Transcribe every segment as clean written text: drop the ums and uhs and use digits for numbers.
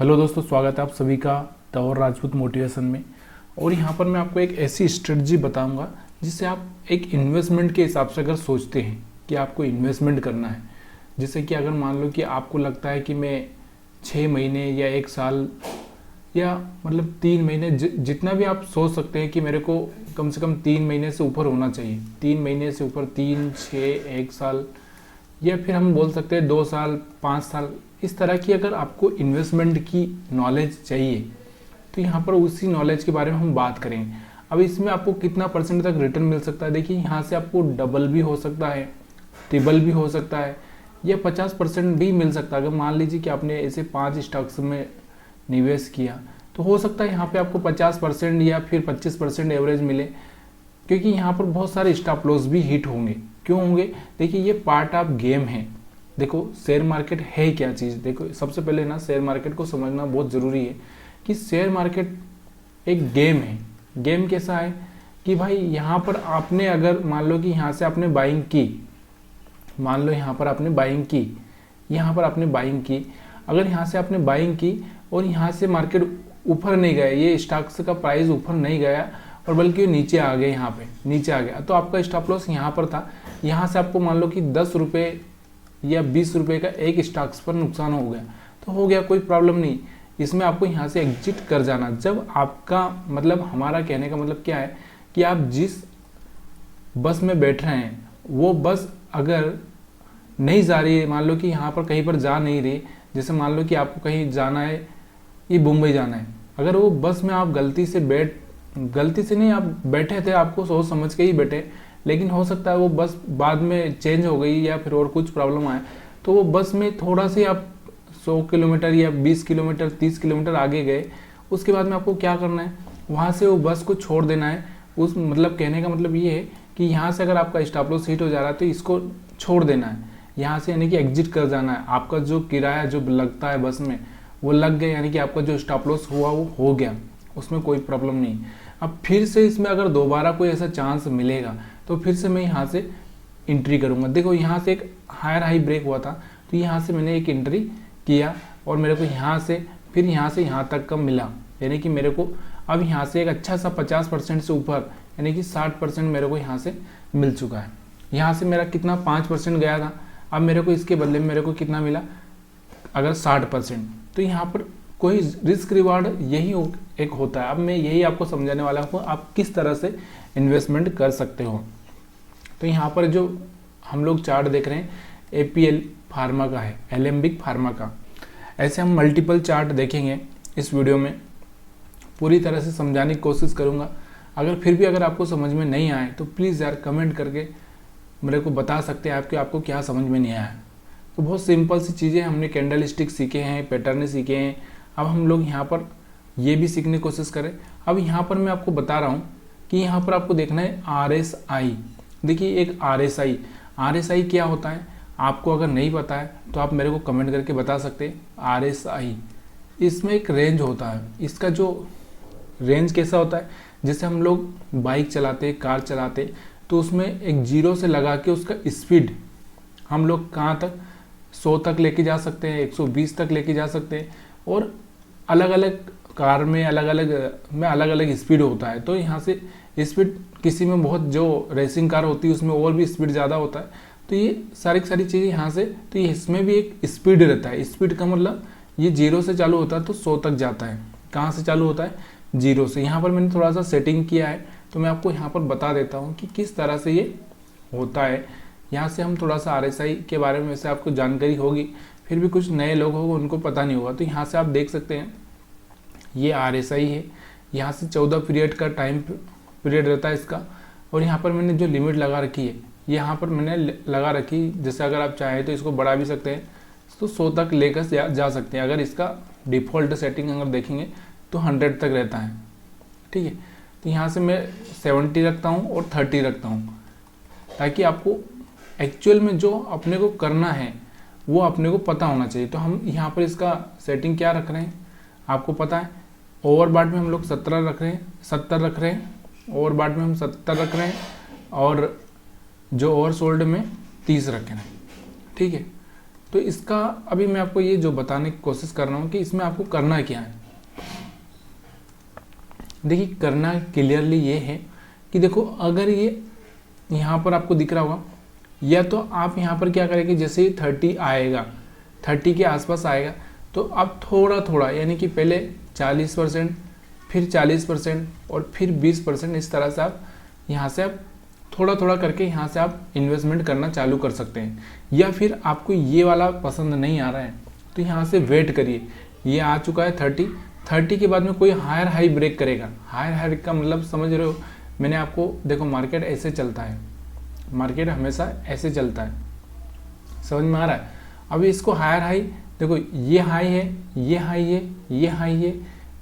Hello दोस्तों, स्वागत है आप सभी का तौर राजपूत मोटिवेशन में। और यहाँ पर मैं आपको एक ऐसी स्ट्रेटजी बताऊंगा जिससे आप एक इन्वेस्टमेंट के हिसाब से अगर सोचते हैं कि आपको इन्वेस्टमेंट करना है, जैसे कि अगर मान लो कि आपको लगता है कि मैं 6 महीने या 1 साल या मतलब 3 महीने जितना भी आप सोच सकते हैं कि मेरे को कम से कम 3 महीने से ऊपर होना चाहिए, 3 महीने से ऊपर, 3, 6, 1 साल, या फिर हम बोल सकते हैं 2 साल, 5 साल, इस तरह की अगर आपको इन्वेस्टमेंट की नॉलेज चाहिए तो यहाँ पर उसी नॉलेज के बारे में हम बात करेंगे। अब इसमें आपको कितना परसेंट तक रिटर्न मिल सकता है, देखिए यहाँ से आपको डबल भी हो सकता है, ट्रिपल भी हो सकता है, या 50% भी मिल सकता है। अगर मान लीजिए कि आपने ऐसे 5 स्टॉक्स में निवेश किया तो हो सकता है यहाँ पे आपको 50% या फिर 25% एवरेज मिले, क्योंकि यहाँ पर बहुत सारे स्टॉप लॉस भी हिट होंगे। क्यों होंगे? देखिए ये पार्ट ऑफ गेम है। देखो शेयर मार्केट है क्या चीज़, देखो सबसे पहले ना शेयर मार्केट को समझना बहुत ज़रूरी है कि शेयर मार्केट एक गेम है। गेम कैसा है कि भाई यहाँ पर आपने अगर मान लो कि यहाँ से आपने बाइंग की, मान लो यहाँ पर आपने बाइंग की, यहाँ पर आपने बाइंग की, अगर यहाँ से आपने बाइंग की और यहाँ से मार्केट ऊपर नहीं गया, ये स्टॉक्स का प्राइस ऊपर नहीं गया और बल्कि नीचे आ गया, यहाँ पे नीचे आ गया, तो आपका स्टॉप लॉस यहाँ पर था। यहाँ से आपको मान लो कि 10 रुपये या 20 रुपये का एक स्टॉक्स पर नुकसान हो गया, तो हो गया, कोई प्रॉब्लम नहीं। इसमें आपको यहाँ से एग्जिट कर जाना। जब आपका मतलब, हमारा कहने का मतलब क्या है कि आप जिस बस में बैठ रहे हैं वो बस अगर नहीं जा रही है, मान लो कि यहाँ पर कहीं पर जा नहीं रही, जैसे मान लो कि आपको कहीं जाना है, ये मुंबई जाना है, अगर वो बस में आप गलती से नहीं, आप बैठे थे, आपको सोच समझ के ही बैठे, लेकिन हो सकता है वो बस बाद में चेंज हो गई या फिर और कुछ प्रॉब्लम आए, तो वो बस में थोड़ा सी आप 100 किलोमीटर या 20 किलोमीटर 30 किलोमीटर आगे गए, उसके बाद में आपको क्या करना है, वहाँ से वो बस को छोड़ देना है। उस मतलब कहने का मतलब ये है कि यहाँ से अगर आपका स्टॉप लॉस हिट हो जा रहा है तो इसको छोड़ देना है, यहाँ से यानी कि एग्जिट कर जाना है। आपका जो किराया जो लगता है बस में वो लग गया, यानी कि आपका जो स्टॉप लॉस हुआ वो हो गया, उसमें कोई प्रॉब्लम नहीं। अब फिर से इसमें अगर दोबारा कोई ऐसा चांस मिलेगा तो फिर से मैं यहाँ से एंट्री करूँगा। देखो यहाँ से एक हायर हाई ब्रेक हुआ था, तो यहाँ से मैंने एक एंट्री किया और मेरे को यहाँ से फिर यहाँ से यहाँ तक का मिला, यानी कि मेरे को अब यहाँ से एक अच्छा सा 50% से ऊपर, यानी कि 60% मेरे को यहाँ से मिल चुका है। यहाँ से मेरा कितना 5% गया था, अब मेरे को इसके बदले में मेरे को कितना मिला, अगर 60%, तो यहाँ पर कोई रिस्क रिवार्ड यही एक होता है। अब मैं यही आपको समझाने वाला हूँ आप किस तरह से इन्वेस्टमेंट कर सकते हो। तो यहाँ पर जो हम लोग चार्ट देख रहे हैं एपीएल फार्मा का है, एलेम्बिक फार्मा का। ऐसे हम मल्टीपल चार्ट देखेंगे इस वीडियो में, पूरी तरह से समझाने की कोशिश करूँगा। अगर फिर भी अगर आपको समझ में नहीं आए तो प्लीज़ यार कमेंट करके मेरे को बता सकते हैं आपको क्या समझ में नहीं आया। तो बहुत सिंपल सी चीज़ें हमने कैंडल स्टिक सीखे हैं, पैटर्न सीखे हैं, अब हम लोग यहाँ पर ये भी सीखने की कोशिश करें। अब यहाँ पर मैं आपको बता रहा हूँ कि यहाँ पर आपको देखना है RSI। देखिए एक RSI क्या होता है, आपको अगर नहीं पता है तो आप मेरे को कमेंट करके बता सकते हैं। RSI इसमें एक रेंज होता है, इसका जो रेंज कैसा होता है, जैसे हम लोग बाइक चलाते, कार चलाते, तो उसमें एक 0 से लगा के उसका स्पीड हम लोग कहाँ तक 100 तक लेके जा सकते हैं, 120 तक लेके जा सकते हैं, और अलग अलग कार में अलग अलग स्पीड होता है। तो यहाँ से स्पीड किसी में बहुत, जो रेसिंग कार होती है उसमें और भी स्पीड ज़्यादा होता है। तो ये सारी चीज़ें यहाँ से, तो ये इसमें भी एक स्पीड रहता है। स्पीड का मतलब ये 0 से चालू होता है तो 100 तक जाता है। कहाँ से चालू होता है? 0 से। यहाँ पर मैंने थोड़ा सा सेटिंग किया है तो मैं आपको यहाँ पर बता देता हूँ कि किस तरह से ये होता है। यहाँ से हम थोड़ा सा RSI के बारे में वैसे आपको जानकारी होगी, फिर भी कुछ नए लोग होंगे उनको पता नहीं होगा। तो यहाँ से आप देख सकते हैं ये RSI है, यहाँ से 14 पीरियड का टाइम पीरियड रहता है इसका, और यहाँ पर मैंने जो लिमिट लगा रखी है, यहाँ पर मैंने लगा रखी, जैसे अगर आप चाहें तो इसको बढ़ा भी सकते हैं, तो 100 तक लेकर जा सकते हैं। अगर इसका डिफ़ॉल्ट सेटिंग अगर देखेंगे तो 100 तक रहता है, ठीक है। तो यहाँ से मैं 70 रखता हूँ और 30 रखता हूँ, ताकि आपको एक्चुअल में जो अपने को करना है वो अपने को पता होना चाहिए। तो हम यहाँ पर इसका सेटिंग क्या रख रहे हैं आपको पता है, ओवरबॉट में हम लोग 70 रख रहे हैं, ओवरबॉट में हम 70 रख रहे हैं, और जो ओवरसोल्ड में 30 रख रहे हैं, ठीक है। तो इसका अभी मैं आपको ये जो बताने की कोशिश कर रहा हूँ कि इसमें आपको करना क्या है। देखिए करना क्लियरली ये है कि देखो अगर ये यहाँ पर आपको दिख रहा होगा, या तो आप यहाँ पर क्या करेंगे, जैसे ही 30 आएगा, 30 के आसपास आएगा, तो आप थोड़ा थोड़ा यानी कि पहले 40%, फिर 40% और फिर 20%, इस तरह से आप यहाँ से आप थोड़ा थोड़ा करके यहाँ से आप इन्वेस्टमेंट करना चालू कर सकते हैं। या फिर आपको ये वाला पसंद नहीं आ रहा है तो यहाँ से वेट करिए, ये आ चुका है 30 के बाद में कोई हायर हाई ब्रेक करेगा। हायर हाई का मतलब समझ रहे हो, मैंने आपको देखो मार्केट ऐसे चलता है, मार्केट हमेशा ऐसे चलता है, समझ में आ रहा है। अभी इसको हायर हाई देखो, ये हाई है, ये हाई है, ये हाई है,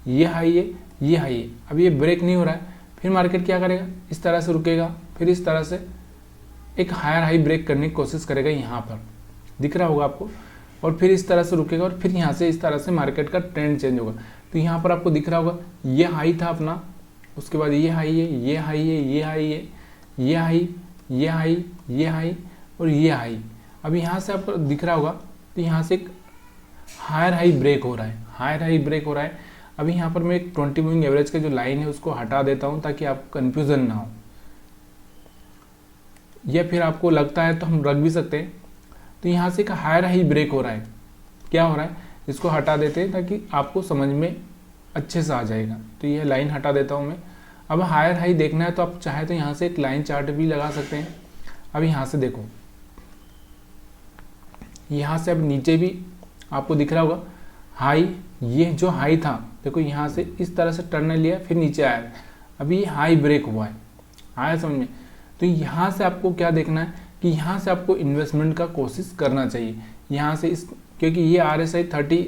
ये हाई है, ये हाई है, अब ये ब्रेक नहीं हो रहा है, फिर मार्केट क्या करेगा, इस तरह से रुकेगा, फिर इस तरह से एक हायर हाई ब्रेक करने की कोशिश करेगा, यहाँ पर दिख रहा होगा आपको, और फिर इस तरह से रुकेगा और फिर यहाँ से इस तरह से मार्केट का ट्रेंड चेंज होगा। तो यहाँ पर आपको दिख रहा होगा ये हाई था अपना, उसके बाद ये हाई है, ये हाई है, ये हाई है, ये हाई, ये हाई, ये हाई और ये हाई। अब यहाँ से आपको दिख रहा होगा तो यहाँ से एक हायर हाई ब्रेक हो रहा है, हायर हाई ब्रेक हो रहा है। अभी यहाँ पर मैं एक 20 मूविंग एवरेज का जो लाइन है उसको हटा देता हूँ ताकि आपको कन्फ्यूज़न ना हो, या फिर आपको लगता है तो हम रख भी सकते हैं। तो यहाँ से एक हायर हाई ब्रेक हो रहा है, क्या हो रहा है, इसको हटा देते हैं ताकि आपको समझ में अच्छे से आ जाएगा। तो यह लाइन हटा देता हूँ मैं। अब हायर हाई देखना है तो आप चाहे तो यहाँ से एक लाइन चार्ट भी लगा सकते हैं। अब यहाँ से देखो, यहाँ से अब नीचे भी आपको दिख रहा होगा हाई, ये जो हाई था देखो यहाँ से इस तरह से टर्न लिया फिर नीचे आया, अभी हाई ब्रेक हुआ है, आया समझ में। तो यहाँ से आपको क्या देखना है कि यहाँ से आपको इन्वेस्टमेंट का कोशिश करना चाहिए। यहाँ से इस, क्योंकि ये RSI 30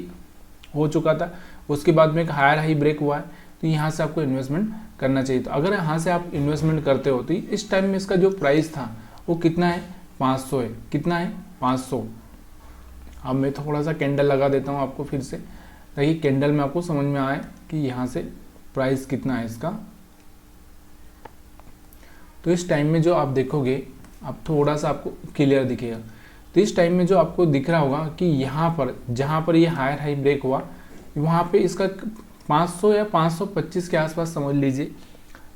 हो चुका था, उसके बाद में एक हायर हाई ब्रेक हुआ है, तो यहाँ से आपको इन्वेस्टमेंट करना चाहिए। तो अगर यहाँ से आप इन्वेस्टमेंट करते हो तो इस टाइम में इसका जो प्राइस था वो कितना है, 500 है, कितना है 500। अब मैं थोड़ा सा कैंडल लगा देता हूँ आपको फिर से, ताकि कैंडल में आपको समझ में आए कि यहाँ से प्राइस कितना है इसका। तो इस टाइम में जो आप देखोगे, अब थोड़ा सा आपको क्लियर दिखेगा। तो इस टाइम में जो आपको दिख रहा होगा कि यहाँ पर जहाँ पर ये हायर हाई ब्रेक हुआ, वहाँ पे इसका 500 या 525 के आसपास समझ लीजिए।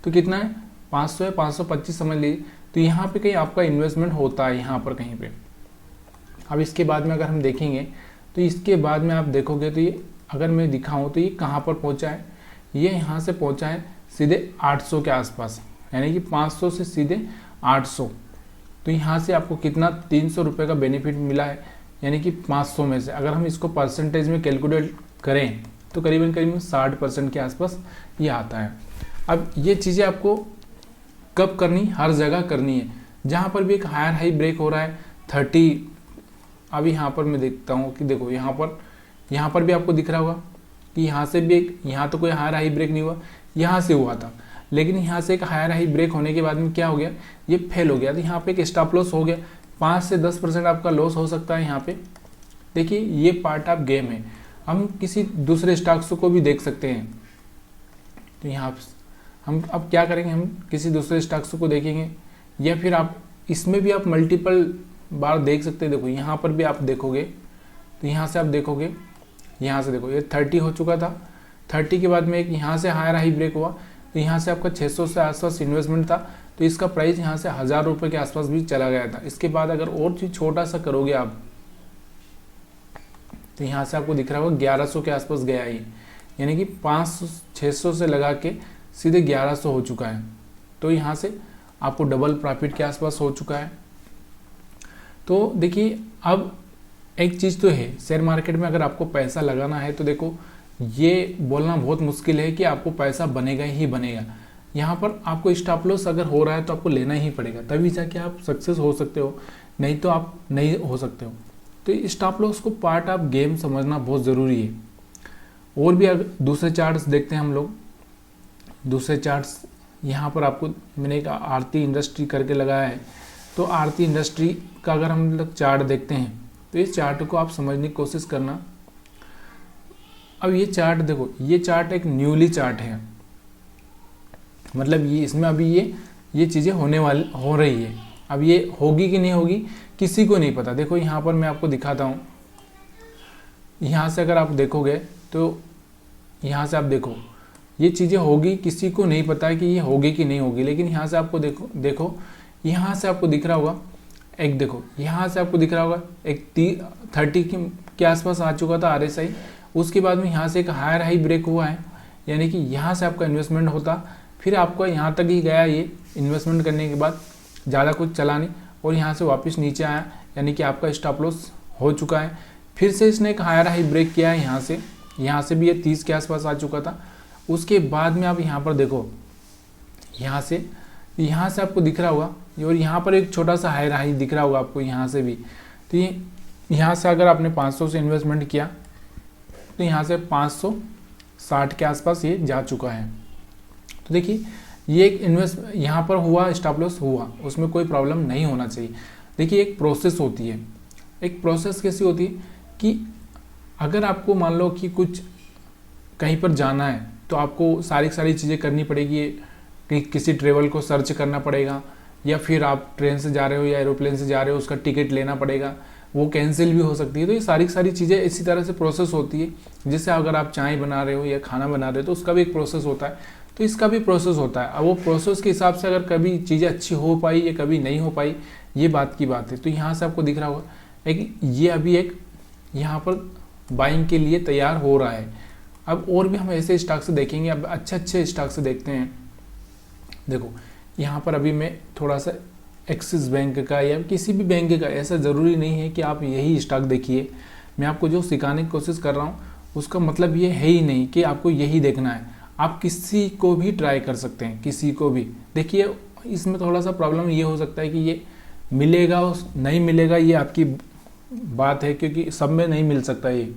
तो कितना है, 500 या 525 समझ लीजिए। तो यहाँ पे कहीं आपका इन्वेस्टमेंट होता है, यहाँ पर कहीं पे। अब इसके बाद में अगर हम देखेंगे तो इसके बाद में आप देखोगे तो ये अगर मैं दिखाऊँ तो ये कहाँ पर पहुँचा है, ये यहाँ से पहुँचा है सीधे 800 के आसपास, यानी कि 500 से सीधे 800। तो यहाँ से आपको कितना 300 रुपये का बेनिफिट मिला है, यानी कि 500 में से अगर हम इसको परसेंटेज में कैलकुलेट करें तो करीबन करीबन 60% के आसपास ये आता है। अब ये चीज़ें आपको कब करनी, हर जगह करनी है जहाँ पर भी एक हायर हाई ब्रेक हो रहा है 30। अभी यहाँ पर मैं देखता हूँ कि देखो यहाँ पर भी आपको दिख रहा होगा कि यहाँ से भी एक, यहाँ तो कोई हायर हाई ब्रेक नहीं हुआ, यहाँ से हुआ था, लेकिन यहाँ से एक हायर हाई ब्रेक होने के बाद में क्या हो गया, ये फेल हो गया। तो यहाँ पे एक स्टॉप लॉस हो गया, 5 से 10% आपका लॉस हो सकता है यहाँ पे। देखिए ये पार्ट ऑफ गेम है। हम किसी दूसरे स्टॉक्स को भी देख सकते हैं। तो यहाँ हम अब क्या करेंगे, हम किसी दूसरे स्टॉक्स को देखेंगे, या फिर आप इसमें भी आप मल्टीपल बार देख सकते हैं। देखो यहाँ पर भी आप देखोगे तो यहाँ से आप देखोगे, यहाँ से देखो ये 30 हो चुका था, 30 के बाद में एक यहाँ से हायर हाई ब्रेक हुआ, तो यहाँ से आपका 600 से आसपास इन्वेस्टमेंट था, तो इसका प्राइस यहाँ से 1000 रुपये के आसपास भी चला गया था। इसके बाद अगर और चीज़ छोटा सा करोगे आप तो यहाँ से आपको दिख रहा होगा 1100 के आसपास गया ही, यानी कि 500-600 से लगा के सीधे 1100 हो चुका है। तो यहाँ से आपको डबल प्रॉफिट के आसपास हो चुका है। तो देखिए अब एक चीज़ तो है, शेयर मार्केट में अगर आपको पैसा लगाना है तो देखो ये बोलना बहुत मुश्किल है कि आपको पैसा बनेगा ही बनेगा। यहाँ पर आपको स्टॉप लॉस अगर हो रहा है तो आपको लेना ही पड़ेगा, तभी जाके आप सक्सेस हो सकते हो, नहीं तो आप नहीं हो सकते हो। तो स्टॉप लॉस को पार्ट ऑफ गेम समझना बहुत ज़रूरी है। और भी अगर दूसरे चार्ट्स देखते हैं हम लोग, दूसरे चार्ट्स यहाँ पर आपको मैंने एक आरती इंडस्ट्री करके लगाया है। तो आरती इंडस्ट्री का अगर हम लोग चार्ट देखते हैं तो इस चार्ट को आप समझने की कोशिश करना। अब ये चार्ट देखो, ये चार्ट एक न्यूली चार्ट है, मतलब ये इसमें अभी ये चीज़ें हो रही है। अब ये होगी कि नहीं होगी किसी को नहीं पता। देखो यहाँ पर मैं आपको दिखाता हूँ, यहाँ से अगर आप देखोगे तो यहाँ से आप देखो ये चीज़ें होगी, किसी को नहीं पता है कि ये होगी कि नहीं होगी, लेकिन यहाँ से आपको देखो यहाँ से आपको दिख रहा होगा एक, देखो यहाँ से आपको दिख रहा होगा एक 30 के आसपास आ चुका था RSI। उसके बाद में यहाँ से एक हायर हाई ब्रेक हुआ है, यानी कि यहाँ से आपका इन्वेस्टमेंट होता, फिर आपका यहाँ तक ही गया ये इन्वेस्टमेंट करने के बाद, ज़्यादा कुछ चला नहीं, और यहाँ से वापस नीचे आया, यानी कि आपका स्टॉप लॉस हो चुका है। फिर से इसने एक हायर हाई ब्रेक किया है यहाँ से भी ये 30 के आसपास आ चुका था। उसके बाद में आप यहाँ पर देखो, यहाँ से आपको दिख रहा होगा, और यहाँ पर एक छोटा सा हायर हाई दिख रहा होगा आपको यहाँ से भी। तो ये यहाँ से अगर आपने 500 से इन्वेस्टमेंट किया तो यहाँ से 560 के आसपास ये जा चुका है। तो देखिए ये एक यहाँ पर हुआ, स्टॉप लॉस हुआ, उसमें कोई प्रॉब्लम नहीं होना चाहिए। देखिए एक प्रोसेस होती है, एक प्रोसेस कैसी होती है कि अगर आपको मान लो कि कुछ कहीं पर जाना है तो आपको सारी चीज़ें करनी पड़ेगी, कि किसी ट्रेवल को सर्च करना पड़ेगा, या फिर आप ट्रेन से जा रहे हो या एरोप्लेन से जा रहे हो उसका टिकट लेना पड़ेगा, वो कैंसिल भी हो सकती है। तो ये सारी चीज़ें इसी तरह से प्रोसेस होती है। जैसे अगर आप चाय बना रहे हो या खाना बना रहे हो तो उसका भी एक प्रोसेस होता है, तो इसका भी प्रोसेस होता है। अब वो प्रोसेस के हिसाब से अगर कभी चीज़ें अच्छी हो पाई या कभी नहीं हो पाई, ये बात की बात है। तो यहाँ से आपको दिख रहा होगा एक ये अभी एक यहाँ पर बाइंग के लिए तैयार हो रहा है। अब और भी हम ऐसे स्टॉक से देखेंगे, अब अच्छे स्टॉक से देखते हैं। देखो यहाँ पर अभी मैं थोड़ा सा एक्सिस बैंक का या किसी भी बैंक का, ऐसा ज़रूरी नहीं है कि आप यही स्टॉक देखिए। मैं आपको जो सिखाने की कोशिश कर रहा हूँ उसका मतलब ये है ही नहीं कि आपको यही देखना है, आप किसी को भी ट्राई कर सकते हैं, किसी को भी। देखिए इसमें थोड़ा सा प्रॉब्लम ये हो सकता है कि ये मिलेगा नहीं मिलेगा, ये आपकी बात है, क्योंकि सब में नहीं मिल सकता ये।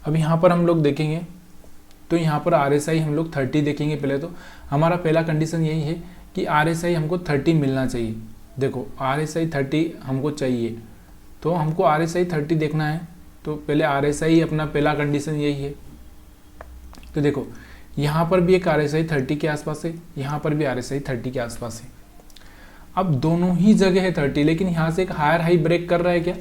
अब यहाँ पर हम लोग देखेंगे तो यहाँ पर RSI हम लोग 30 देखेंगे। पहले तो हमारा पहला कंडीशन यही है कि RSI हमको 30 मिलना चाहिए। देखो RSI 30 हमको चाहिए, तो हमको RSI 30 देखना है, तो पहले RSI अपना पहला कंडीशन यही है। तो देखो यहाँ पर भी एक RSI 30 के आसपास है, यहाँ पर भी RSI 30 के आसपास है। अब दोनों ही जगह है 30, लेकिन यहाँ से एक हायर हाई ब्रेक कर रहा है क्या?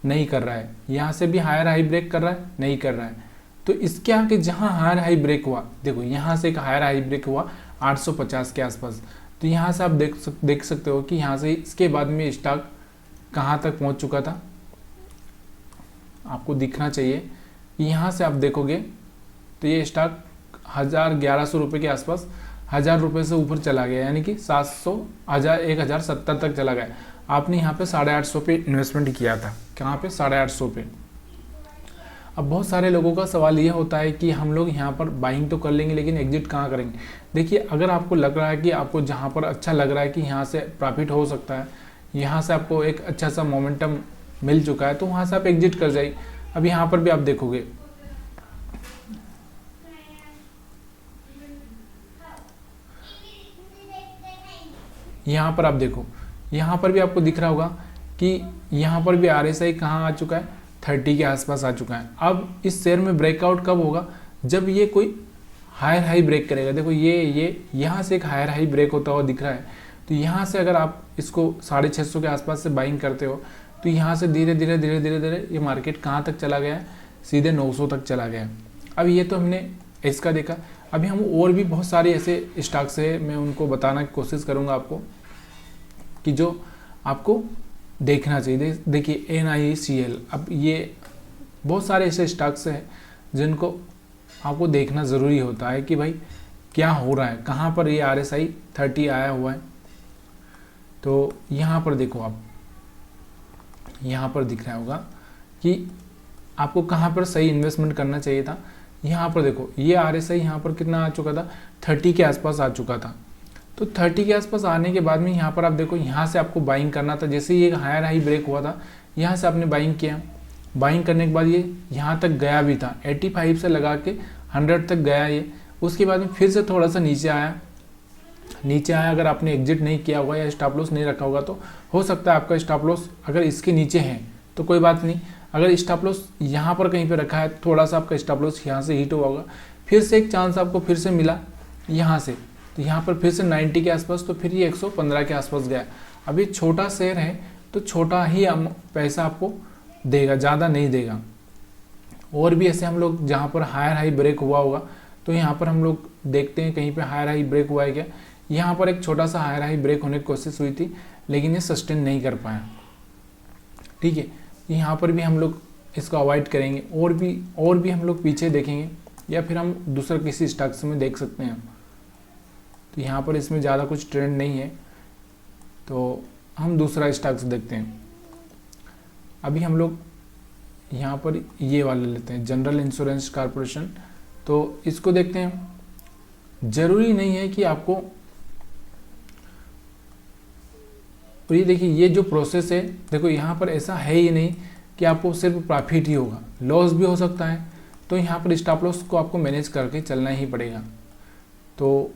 नहीं कर रहा है। यहाँ से भी हायर हाई ब्रेक कर रहा है? नहीं कर रहा है। तो इसके आगे जहाँ हायर हाई ब्रेक हुआ, देखो यहाँ से एक हायर हाई ब्रेक हुआ 850 के आसपास, तो यहाँ से आप देख सकते हो कि यहाँ से इसके बाद में स्टॉक कहाँ तक पहुँच चुका था। आपको दिखना चाहिए कि यहाँ से आप देखोगे तो ये स्टॉक 1100 रुपये के आसपास 1000 रुपये से ऊपर चला गया, यानी कि 700 1070 तक चला गया। आपने यहाँ पे 850 पे इन्वेस्टमेंट किया था, कहाँ पे? 850 पे। अब बहुत सारे लोगों का सवाल ये होता है कि हम लोग यहाँ पर बाइंग तो कर लेंगे लेकिन एग्जिट कहाँ करेंगे। देखिए अगर आपको लग रहा है कि आपको जहाँ पर अच्छा लग रहा है कि यहाँ से प्रॉफिट हो सकता है, यहाँ से आपको एक अच्छा सा मोमेंटम मिल चुका है, तो वहाँ से आप एग्जिट कर जाइए। अब यहाँ पर भी आप देखोगे यहाँ पर आप देखो, यहाँ पर भी आपको दिख रहा होगा कि यहाँ पर भी RSI कहाँ आ चुका है? 30 के आसपास आ चुका है। अब इस शेयर में ब्रेकआउट कब होगा? जब ये कोई हायर हाई ब्रेक करेगा। देखो ये यहाँ से एक हायर हाई ब्रेक होता हुआ दिख रहा है, तो यहाँ से अगर आप इसको 650 के आसपास से बाइंग करते हो तो यहाँ से धीरे धीरे ये मार्केट कहाँ तक चला गया है? सीधे 900 तक चला गया। अब ये तो हमने इसका देखा। अभी हम और भी बहुत सारे ऐसे स्टॉक्स है, मैं उनको बताना की कोशिश करूँगा आपको कि जो आपको देखना चाहिए। देखिए NICL, अब ये बहुत सारे ऐसे स्टॉक्स हैं जिनको आपको देखना ज़रूरी होता है कि भाई क्या हो रहा है, कहाँ पर ये RSI 30 आया हुआ है। तो यहाँ पर देखो, आप यहाँ पर दिख रहा होगा कि आपको कहाँ पर सही इन्वेस्टमेंट करना चाहिए था। यहाँ पर देखो ये RSI यहाँ पर कितना आ चुका था? 30 के आसपास आ चुका था। तो 30 के आसपास आने के बाद में यहाँ पर आप देखो, यहाँ से आपको बाइंग करना था। जैसे ये हायर हाई ब्रेक हुआ था, यहाँ से आपने बाइंग किया। बाइंग करने के बाद ये यहाँ तक गया भी था, 85 से लगा के 100 तक गया ये। उसके बाद में फिर से थोड़ा सा नीचे आया। अगर आपने एग्जिट नहीं किया होगा या स्टॉप लॉस नहीं रखा होगा तो हो सकता है आपका स्टॉप लॉस अगर इसके नीचे है तो कोई बात नहीं। अगर स्टॉप लॉस यहाँ पर कहीं पे रखा है, थोड़ा सा आपका स्टॉप लॉस यहाँ से हिट हुआ होगा, फिर से एक चांस आपको फिर से मिला यहाँ से, तो यहाँ पर फिर से 90 के आसपास, तो फिर ये 115 के आसपास गया। अभी छोटा शेयर है तो छोटा ही पैसा आपको देगा, ज़्यादा नहीं देगा। और भी ऐसे हम लोग जहाँ पर हायर हाई ब्रेक हुआ होगा, तो यहाँ पर हम लोग देखते हैं कहीं पे हायर हाई ब्रेक हुआ है क्या। यहाँ पर एक छोटा सा हायर हाई ब्रेक होने की कोशिश हुई थी, लेकिन ये सस्टेन नहीं कर पाया। ठीक है, यहाँ पर भी हम लोग इसको अवॉइड करेंगे। और भी हम लोग पीछे देखेंगे, या फिर हम दूसरा किसी स्टॉक्स में देख सकते हैं। तो यहाँ पर इसमें ज़्यादा कुछ ट्रेंड नहीं है, तो हम दूसरा स्टॉक्स देखते हैं। अभी हम लोग यहाँ पर ये वाले लेते हैं, जनरल इंश्योरेंस कॉर्पोरेशन। तो इसको देखते हैं। ज़रूरी नहीं है कि आपको, तो ये देखिए ये जो प्रोसेस है, देखो यहाँ पर ऐसा है ही नहीं कि आपको सिर्फ प्रॉफिट ही होगा, लॉस भी हो सकता है। तो यहाँ पर स्टॉप लॉस को आपको मैनेज करके चलना ही पड़ेगा। तो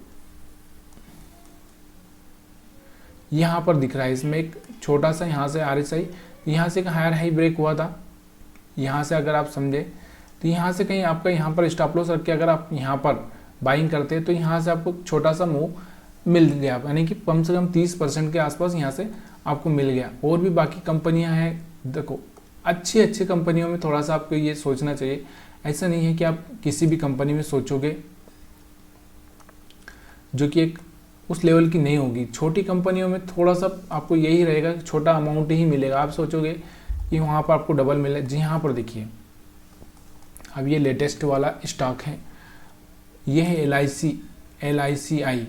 यहाँ पर दिख रहा है, इसमें एक छोटा सा यहाँ से RSI, यहाँ से एक हायर हाई ब्रेक हुआ था। यहाँ से अगर आप समझे तो यहाँ से कहीं आपका यहाँ पर स्टॉप लॉस रख के अगर आप यहाँ पर बाइंग करते हैं, तो यहाँ से आपको छोटा सा मूव मिल गया, यानी कि कम से कम 30% के आसपास यहाँ से आपको मिल गया। और भी बाकी कंपनियां हैं, देखो अच्छी कंपनियों में थोड़ा सा आपको ये सोचना चाहिए। ऐसा नहीं है कि आप किसी भी कंपनी में सोचोगे जो कि एक उस लेवल की नहीं होगी। छोटी कंपनियों में थोड़ा सा आपको यही रहेगा, छोटा अमाउंट ही मिलेगा। आप सोचोगे कि वहाँ पर आपको डबल मिले। जी यहाँ पर देखिए, अब ये लेटेस्ट वाला स्टॉक है, ये है LICI।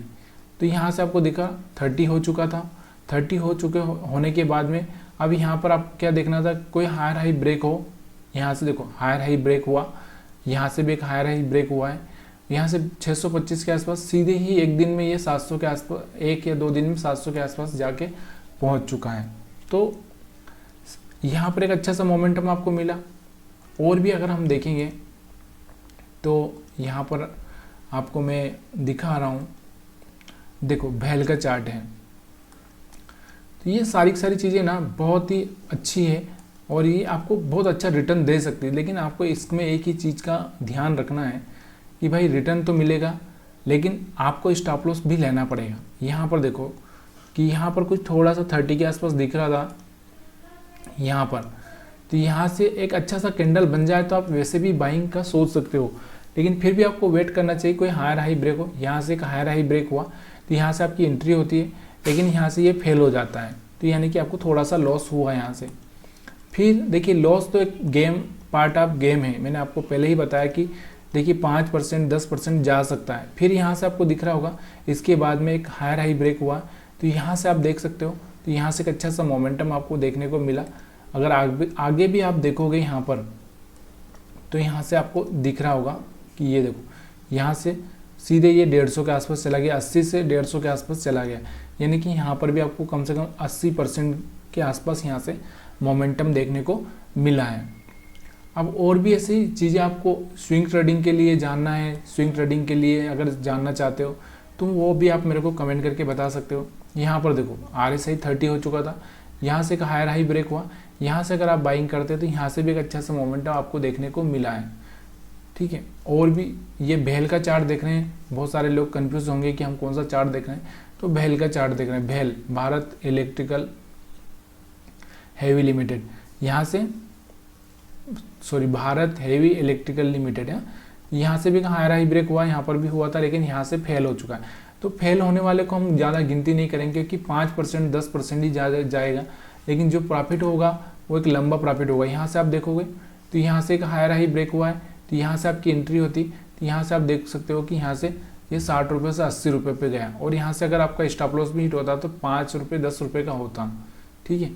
तो यहाँ से आपको दिखा 30 हो चुका था। 30 हो चुके होने के बाद में अब यहाँ पर आप क्या देखना था, कोई हायर हाई ब्रेक हो। यहाँ से देखो हायर हाई ब्रेक हुआ, यहाँ से भी एक हायर हाई ब्रेक हुआ है। यहाँ से 625 के आसपास सीधे ही एक दिन में ये 700 के आसपास, 1 या 2 दिन में 700 के आसपास जाके पहुँच चुका है। तो यहाँ पर एक अच्छा सा मोमेंटम आपको मिला। और भी अगर हम देखेंगे तो यहाँ पर आपको मैं दिखा रहा हूँ, देखो भेल का चार्ट है। तो ये सारी चीज़ें ना बहुत ही अच्छी है और ये आपको बहुत अच्छा रिटर्न दे सकती है। लेकिन आपको इसमें एक ही चीज़ का ध्यान रखना है कि भाई रिटर्न तो मिलेगा, लेकिन आपको स्टॉप लॉस भी लेना पड़ेगा। यहाँ पर देखो कि यहाँ पर कुछ थोड़ा सा 30 के आसपास दिख रहा था यहाँ पर। तो यहाँ से एक अच्छा सा कैंडल बन जाए तो आप वैसे भी बाइंग का सोच सकते हो, लेकिन फिर भी आपको वेट करना चाहिए कोई हायर हाई ब्रेक हो। यहाँ से एक हायर हाई ब्रेक हुआ तो यहाँ से आपकी एंट्री होती है, लेकिन यहाँ से ये फेल हो जाता है, तो यानी कि आपको थोड़ा सा लॉस हुआ यहाँ से। फिर देखिए लॉस तो एक गेम, पार्ट ऑफ गेम है। मैंने आपको पहले ही बताया कि देखिए 5% 10% जा सकता है। फिर यहाँ से आपको दिख रहा होगा इसके बाद में एक हायर हाई ब्रेक हुआ, तो यहाँ से आप देख सकते हो। तो यहाँ से एक अच्छा सा मोमेंटम आपको देखने को मिला। अगर आगे भी आप देखोगे यहाँ पर, तो यहाँ से आपको दिख रहा होगा कि ये देखो यहाँ से सीधे ये 150 के आसपास चला गया, 80 से 150 के आसपास चला गया। यानी कि यहाँ पर भी आपको कम से कम 80% के आसपास यहाँ से मोमेंटम देखने को मिला है। अब और भी ऐसी चीज़ें आपको स्विंग ट्रेडिंग के लिए जानना है, स्विंग ट्रेडिंग के लिए अगर जानना चाहते हो तो वो भी आप मेरे को कमेंट करके बता सकते हो। यहाँ पर देखो RSI 30 हो चुका था, यहाँ से एक हायर हाई ब्रेक हुआ, यहाँ से अगर आप बाइंग करते हो तो यहाँ से भी एक अच्छा सा मोमेंटम आपको देखने को मिला है। ठीक है, और भी ये भेल का चार्ट देख रहे हैं। बहुत सारे लोग कंफ्यूज होंगे कि हम कौन सा चार्ट देख रहे हैं, तो भेल का चार्ट देख रहे हैं। भेल भारत इलेक्ट्रिकल हेवी लिमिटेड, यहाँ से भारत हेवी इलेक्ट्रिकल लिमिटेड है। यहाँ से भी हायर हाई ब्रेक हुआ, यहाँ पर भी हुआ था, लेकिन यहाँ से फेल हो चुका है। तो फेल होने वाले को हम ज़्यादा गिनती नहीं करेंगे क्योंकि 5% 10% ही जाएगा, लेकिन जो प्रॉफिट होगा वो एक लंबा प्रॉफिट होगा। यहाँ से आप देखोगे तो यहाँ से एक हायर हाई ब्रेक हुआ है, तो यहाँ से आपकी एंट्री होती, तो यहाँ से आप देख सकते हो कि यहाँ से ये 60 रुपये से 80 रुपये पे गया। और यहाँ से अगर आपका स्टॉप लॉस भी हिट होता तो 5 रुपये 10 रुपये का होता। ठीक है,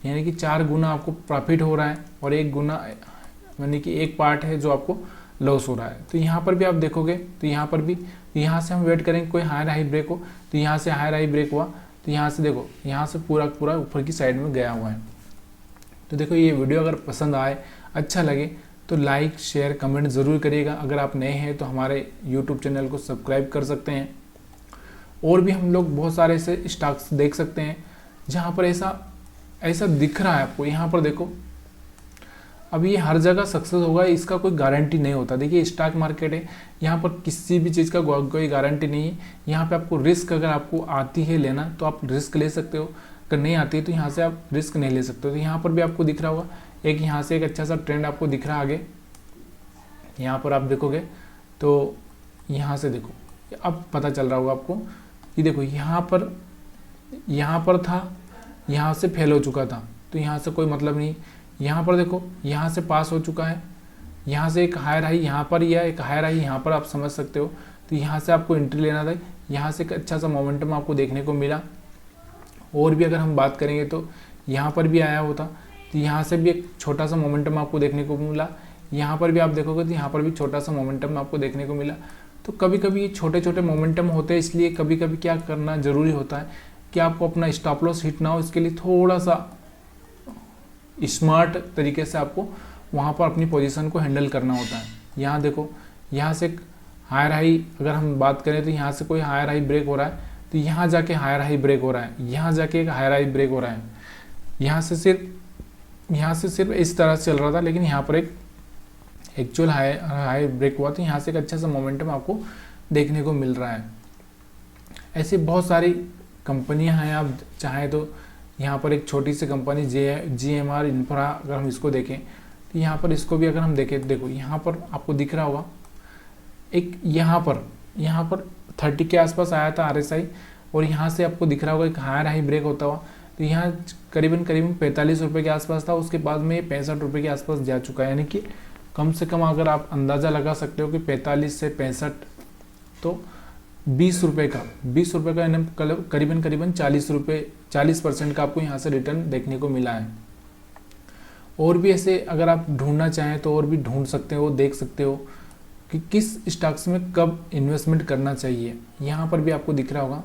यानी कि 4 गुना आपको प्रॉफिट हो रहा है और 1 गुना यानी कि एक पार्ट है जो आपको लॉस हो रहा है। तो यहाँ पर भी आप देखोगे तो यहाँ पर भी, यहाँ से हम वेट करेंगे कोई हायर हाई ब्रेक हो, तो यहाँ से हायर हाई ब्रेक हुआ, तो यहाँ से देखो यहाँ से पूरा ऊपर की साइड में गया हुआ है। तो देखो ये वीडियो अगर पसंद आए, अच्छा लगे तो लाइक शेयर कमेंट ज़रूर करिएगा। अगर आप नए हैं तो हमारे यूट्यूब चैनल को सब्सक्राइब कर सकते हैं। और भी हम लोग बहुत सारे ऐसे स्टॉक्स देख सकते हैं जहाँ पर ऐसा दिख रहा है आपको। यहाँ पर देखो अब ये हर जगह सक्सेस होगा इसका कोई गारंटी नहीं होता। देखिए स्टॉक मार्केट है, यहाँ पर किसी भी चीज़ का कोई गारंटी नहीं है। यहाँ पे आपको रिस्क अगर आपको आती है लेना तो आप रिस्क ले सकते हो, अगर नहीं आती है तो यहाँ से आप रिस्क नहीं ले सकते हो। तो यहाँ पर भी आपको दिख रहा होगा एक यहाँ से एक अच्छा सा ट्रेंड आपको दिख रहा है आगे, यहाँ पर आप देखोगे तो यहाँ से देखो, अब पता चल रहा होगा आपको कि देखो यहाँ पर था, यहाँ से फेल हो चुका था, तो यहाँ से कोई मतलब नहीं। यहाँ पर देखो, यहाँ से पास हो चुका है, यहाँ से एक हायर हाई यहाँ पर या एक हायर हाई यहाँ पर, आप समझ सकते हो। तो यहाँ से आपको एंट्री लेना था, यहाँ से एक अच्छा सा मोमेंटम आपको देखने को मिला। और भी अगर हम बात करेंगे तो यहाँ पर भी आया होता, तो यहाँ से भी एक छोटा सा मोमेंटम आपको देखने को मिला। यहाँ पर भी आप देखोगे तो यहाँ पर भी छोटा सा मोमेंटम आपको देखने को मिला। तो कभी कभी ये छोटे छोटे मोमेंटम होते हैं, इसलिए कभी कभी क्या करना ज़रूरी होता है कि आपको अपना स्टॉप लॉस हिट ना हो, इसके लिए थोड़ा सा स्मार्ट तरीके से आपको वहाँ पर अपनी पोजीशन को हैंडल करना होता है। यहाँ देखो, यहाँ से हायर हाई अगर हम बात करें तो यहाँ से कोई हायर हाई ब्रेक हो रहा है, तो यहाँ जाके हायर हाई ब्रेक हो रहा है, यहाँ जाके एक हायर हाई ब्रेक हो रहा है। यहाँ से सिर्फ इस तरह से चल रहा था, लेकिन यहाँ पर एक एक्चुअल हाई ब्रेक हुआ, तो यहाँ से एक अच्छा सा मोमेंटम आपको देखने को मिल रहा है। ऐसी बहुत सारी कंपनियां हैं, आप चाहें तो यहाँ पर एक छोटी सी कंपनी GMR इंफ्रा, अगर हम इसको देखें तो यहाँ पर इसको भी अगर हम देखें, देखो यहाँ पर आपको दिख रहा होगा एक यहाँ पर 30 के आसपास आया था RSI, और यहाँ से आपको दिख रहा होगा एक हायर हाई ब्रेक होता हुआ, तो यहाँ करीबन 45 रुपये के आसपास था, उसके बाद में 65 रुपये के आसपास जा चुका है। यानी कि कम से कम अगर आप अंदाज़ा लगा सकते हो कि 45 से 65, तो 20 रुपये का यानी करीबन 40% का आपको यहाँ से रिटर्न देखने को मिला है। और भी ऐसे अगर आप ढूंढना चाहें तो और भी ढूंढ सकते हो, देख सकते हो कि किस स्टॉक्स में कब इन्वेस्टमेंट करना चाहिए। यहाँ पर भी आपको दिख रहा होगा,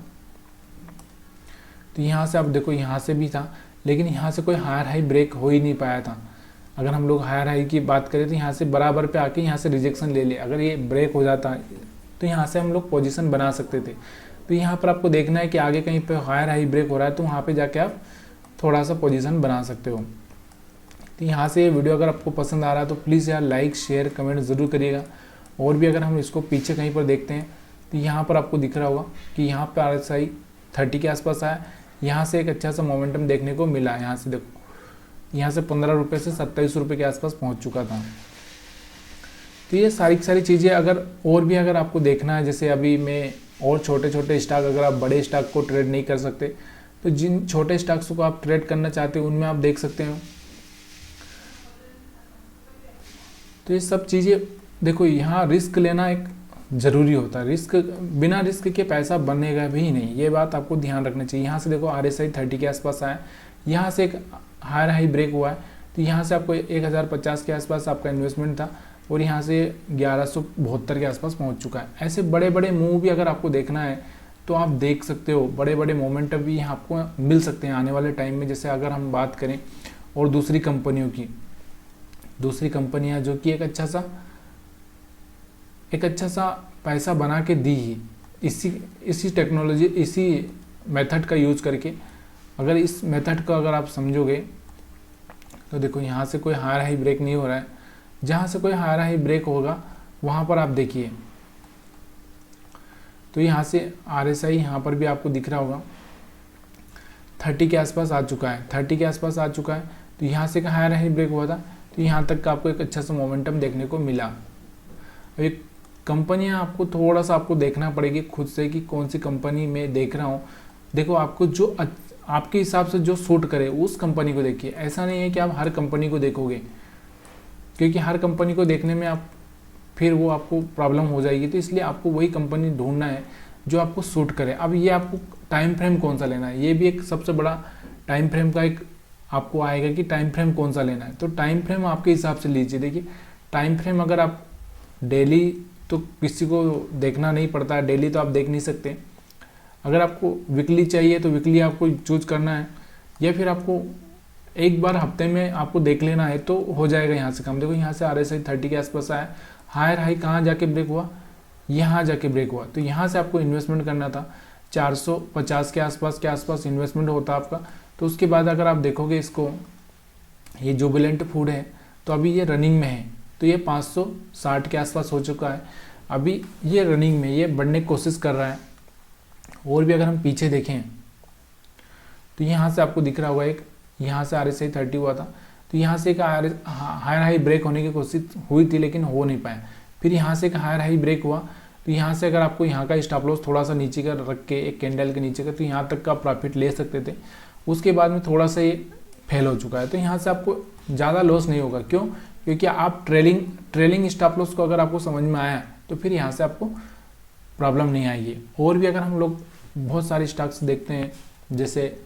तो यहाँ से आप देखो, यहाँ से भी था, लेकिन यहाँ से कोई हायर हाई ब्रेक हो ही नहीं पाया था। अगर हम लोग हायर हाई की बात करें तो यहाँ से बराबर पे आके यहाँ से रिजेक्शन ले ले, अगर ये ब्रेक हो जाता तो यहाँ से हम लोग पोजीशन बना सकते थे। तो यहाँ पर आपको देखना है कि आगे कहीं पे हायर हाई ब्रेक हो रहा है, तो वहाँ पे जाके आप थोड़ा सा पोजीशन बना सकते हो। तो यहाँ से ये वीडियो अगर आपको पसंद आ रहा है तो प्लीज़ यार लाइक शेयर कमेंट ज़रूर करिएगा। और भी अगर हम इसको पीछे कहीं पर देखते हैं तो यहाँ पर आपको दिख रहा होगा कि यहाँ पर RSI 30 के आसपास आया, यहाँ से एक अच्छा सा मोमेंटम देखने को मिला। यहाँ से देखो, यहाँ से 15 रुपये से 27 रुपये के आसपास पहुँच चुका था। तो ये सारी चीज़ें अगर आपको देखना है, जैसे अभी मैं और छोटे छोटे स्टॉक, अगर आप बड़े स्टॉक को ट्रेड नहीं कर सकते तो जिन छोटे स्टॉक्स को आप ट्रेड करना चाहते हो उनमें आप देख सकते हो। तो ये सब चीज़ें देखो, यहाँ रिस्क लेना एक ज़रूरी होता है, बिना रिस्क के पैसा बनेगा भी नहीं, ये बात आपको ध्यान रखना चाहिए। यहाँ से देखो RSI 30 के आसपास आया, यहाँ से एक हायर हाई ब्रेक हुआ है, तो यहाँ से आपको 1050 के आसपास आपका इन्वेस्टमेंट था, और यहाँ से 1172 के आसपास पहुँच चुका है। ऐसे बड़े बड़े मूव भी अगर आपको देखना है तो आप देख सकते हो, बड़े बड़े मोमेंटम भी यहाँ आपको मिल सकते हैं आने वाले टाइम में। जैसे अगर हम बात करें और दूसरी कंपनियाँ जो कि एक अच्छा सा पैसा बना के दी ही इसी टेक्नोलॉजी, इसी मेथड का यूज करके। अगर इस मेथड को अगर आप समझोगे तो देखो, यहाँ से कोई हायर हाई ब्रेक नहीं हो रहा है, जहाँ से कोई हायर हाई ब्रेक होगा वहाँ पर आप देखिए, तो यहाँ से RSI यहाँ पर भी आपको दिख रहा होगा 30 के आसपास आ चुका है, तो यहाँ से का हायर हाई ब्रेक हुआ था, तो यहाँ तक का आपको एक अच्छा सा मोमेंटम देखने को मिला। अब एक कंपनियाँ आपको थोड़ा सा आपको देखना पड़ेगी खुद से कि कौन सी कंपनी में देख रहा हूँ। देखो, आपको जो आपके हिसाब से जो सूट करे उस कंपनी को देखिए। ऐसा नहीं है कि आप हर कंपनी को देखोगे, क्योंकि हर कंपनी को देखने में फिर वो आपको प्रॉब्लम हो जाएगी। तो इसलिए आपको वही कंपनी ढूंढना है जो आपको सूट करे। अब ये आपको टाइम फ्रेम कौन सा लेना है, ये भी एक सबसे बड़ा टाइम फ्रेम का एक आपको आएगा कि टाइम फ्रेम कौन सा लेना है। तो टाइम फ्रेम आपके हिसाब से लीजिए। देखिए, टाइम फ्रेम अगर आप डेली, तो किसी को देखना नहीं पड़ता है, डेली तो आप देख नहीं सकते। अगर आपको वीकली चाहिए तो वीकली आपको चूज करना है, या फिर आपको एक बार हफ्ते में आपको देख लेना है तो हो जाएगा यहाँ से काम। देखो, यहाँ से RSI 30 के आसपास आया, हायर हाई कहाँ जाके ब्रेक हुआ, यहाँ जाके ब्रेक हुआ, तो यहाँ से आपको इन्वेस्टमेंट करना था। 450 के आसपास इन्वेस्टमेंट होता आपका। तो उसके बाद अगर आप देखोगे इसको, ये जुबिलेंट फूड है, तो अभी ये रनिंग में है, तो ये 560 के आसपास हो चुका है। अभी ये रनिंग में, ये बढ़ने की कोशिश कर रहा है। और भी अगर हम पीछे देखें तो यहाँ से आपको दिख रहा होगा एक, यहाँ से RSI 30 हुआ था, तो यहाँ से एक हायर हाई ब्रेक होने की कोशिश हुई थी, लेकिन हो नहीं पाया। फिर यहाँ से एक हायर हाई ब्रेक हुआ, तो यहाँ से अगर आपको यहाँ का स्टॉप लॉस थोड़ा सा नीचे का रख के एक कैंडल के नीचे का, तो यहाँ तक का प्रॉफिट ले सकते थे। उसके बाद में थोड़ा सा ये फेल हो चुका है, तो यहाँ से आपको ज़्यादा लॉस नहीं होगा। क्यों? क्योंकि आप ट्रेलिंग स्टॉप लॉस को अगर आपको समझ में आया तो फिर यहाँ से आपको प्रॉब्लम नहीं आएगी। और भी अगर हम लोग बहुत सारे स्टॉक्स देखते हैं, जैसे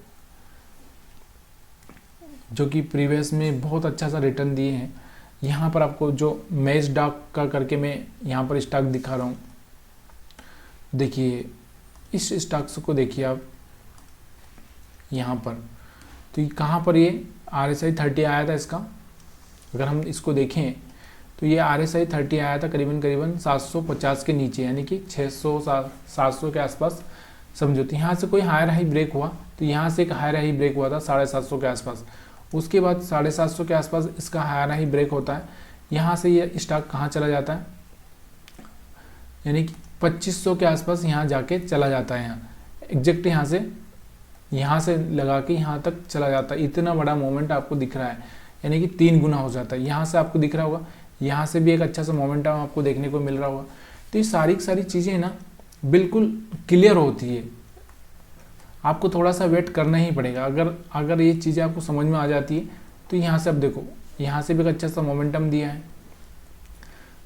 जो कि प्रीवियस में बहुत अच्छा सा रिटर्न दिए हैं, यहाँ पर आपको जो मैजडॉक का करके मैं यहाँ पर स्टॉक दिखा रहा हूँ, देखिए इस स्टॉक्स को देखिए आप यहाँ पर, तो ये कहाँ पर ये RSI 30 आया था इसका। अगर हम इसको देखें तो ये RSI 30 आया था करीबन 750 के नीचे, यानी कि 600-700 के आसपास समझो। तो यहाँ से कोई हायर हाई ब्रेक हुआ, तो यहाँ से एक हायर हाई ब्रेक हुआ था 750 के आसपास। उसके बाद 750 के आसपास इसका हायर हाई ब्रेक होता है। यहाँ से ये स्टॉक कहाँ चला जाता है, यानी कि 2500 के आसपास यहाँ जाके चला जाता है। यहाँ एग्जैक्ट यहाँ से लगा के यहाँ तक चला जाता है। इतना बड़ा मोमेंट आपको दिख रहा है, यानी कि 3 गुना हो जाता है। यहाँ से आपको दिख रहा होगा, यहाँ से भी एक अच्छा सा मोमेंटम आपको देखने को मिल रहा होगा। तो ये सारी चीज़ें ना बिल्कुल क्लियर होती है, आपको थोड़ा सा वेट करना ही पड़ेगा। अगर ये चीज़ें आपको समझ में आ जाती है तो यहाँ से आप देखो, यहाँ से भी एक अच्छा सा मोमेंटम दिया है।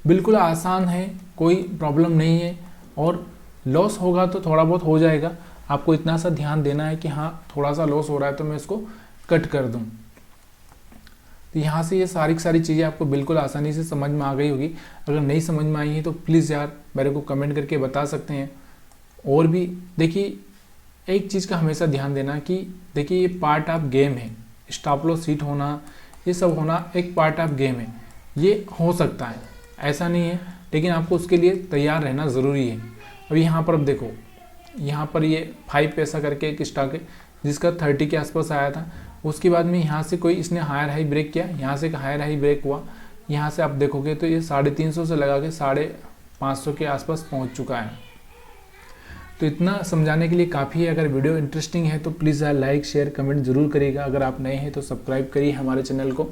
बिल्कुल आसान है, कोई प्रॉब्लम नहीं है। और लॉस होगा तो थोड़ा बहुत हो जाएगा, आपको इतना सा ध्यान देना है कि हाँ थोड़ा सा लॉस हो रहा है तो मैं इसको कट कर दूँ। तो यहाँ से ये सारी चीज़ें आपको बिल्कुल आसानी से समझ में आ गई होगी। अगर नहीं समझ में आई है तो प्लीज़ यार मेरे को कमेंट करके बता सकते हैं। और भी देखिए, एक चीज़ का हमेशा ध्यान देना कि देखिए ये पार्ट ऑफ गेम है, स्टॉप लॉस हिट होना, ये सब होना एक पार्ट ऑफ गेम है। ये हो सकता है, ऐसा नहीं है, लेकिन आपको उसके लिए तैयार रहना ज़रूरी है। अभी यहाँ पर अब देखो, यहाँ पर ये 5 पैसा करके एक स्टॉक है जिसका 30 के आसपास आया था। उसके बाद में यहाँ से कोई इसने हायर हाई ब्रेक किया, यहाँ से एक हायर हाई ब्रेक हुआ। यहाँ से आप देखोगे तो ये 350 से लगा के 550 के आसपास पहुँच चुका है। तो इतना समझाने के लिए काफ़ी है। अगर वीडियो इंटरेस्टिंग है तो प्लीज़ लाइक शेयर कमेंट ज़रूर करिएगा। अगर आप नए हैं तो सब्सक्राइब करिए हमारे चैनल को।